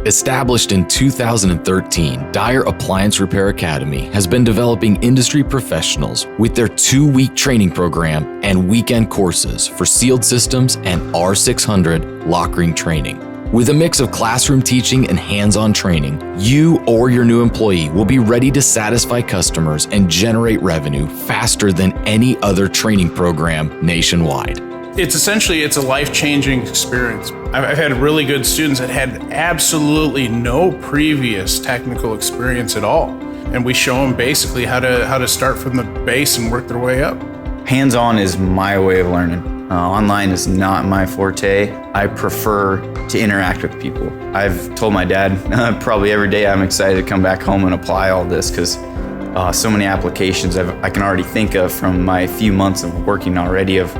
Established in 2013, Dyer Appliance Repair Academy has been developing industry professionals with their 2-week training program and weekend courses for sealed systems and R600 Lokring training. With a mix of classroom teaching and hands-on training, you or your new employee will be ready to satisfy customers and generate revenue faster than any other training program nationwide. It's a life-changing experience. I've had really good students that had absolutely no previous technical experience at all. And we show them basically how to start from the base and work their way up. Hands-on is my way of learning. Online is not my forte. I prefer to interact with people. I've told my dad probably every day I'm excited to come back home and apply all this because so many applications I can already think of from my few months of working already of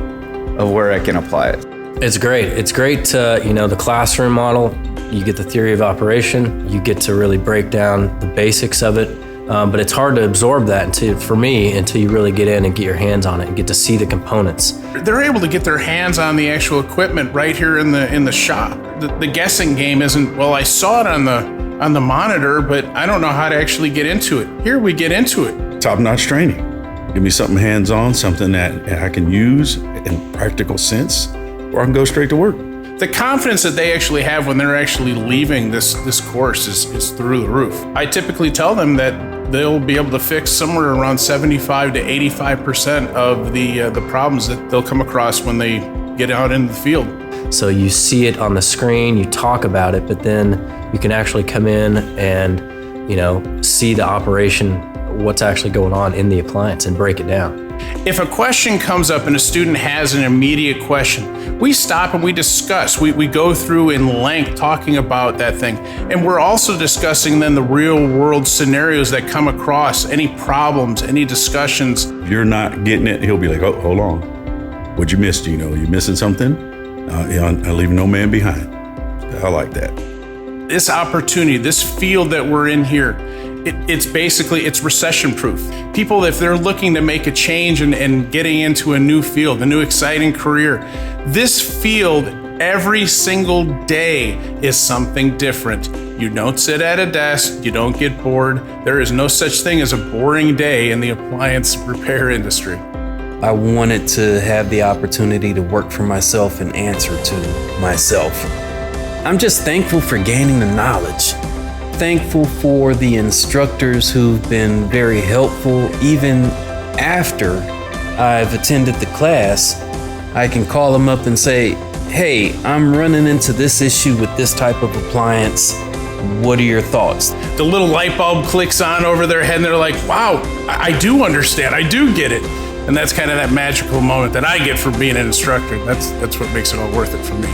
where I can apply it. It's great. It's great to, the classroom model. You get the theory of operation. You get to really break down the basics of it. But it's hard to absorb that until you really get in and get your hands on it and get to see the components. They're able to get their hands on the actual equipment right here in the shop. The guessing game isn't, well, I saw it on the monitor, but I don't know how to actually get into it. Here we get into it. Top-notch training. Give me something hands-on, something that I can use in practical sense, or I can go straight to work. The confidence that they actually have when they're actually leaving this course is through the roof. I typically tell them that they'll be able to fix somewhere around 75 to 85% of the problems that they'll come across when they get out in the field. So you see it on the screen, you talk about it, but then you can actually come in and, see the operation, what's actually going on in the appliance and break it down. If a question comes up and a student has an immediate question, we stop and we discuss. We go through in length talking about that thing. And we're also discussing then the real world scenarios that come across, any problems, any discussions. If you're not getting it, he'll be like, oh, hold on. What'd you miss, Gino? You missing something? I leave no man behind. I like that. This opportunity, this field that we're in here, it's recession proof. People, if they're looking to make a change and getting into a new field, a new exciting career, this field every single day is something different. You don't sit at a desk, you don't get bored. There is no such thing as a boring day in the appliance repair industry. I wanted to have the opportunity to work for myself and answer to myself. I'm just thankful for gaining the knowledge. Thankful for the instructors who've been very helpful. Even after I've attended the class, I can call them up and say, hey, I'm running into this issue with this type of appliance. What are your thoughts? The little light bulb clicks on over their head and they're like, wow, I do understand, I do get it. And that's kind of that magical moment that I get from being an instructor. That's what makes it all worth it for me.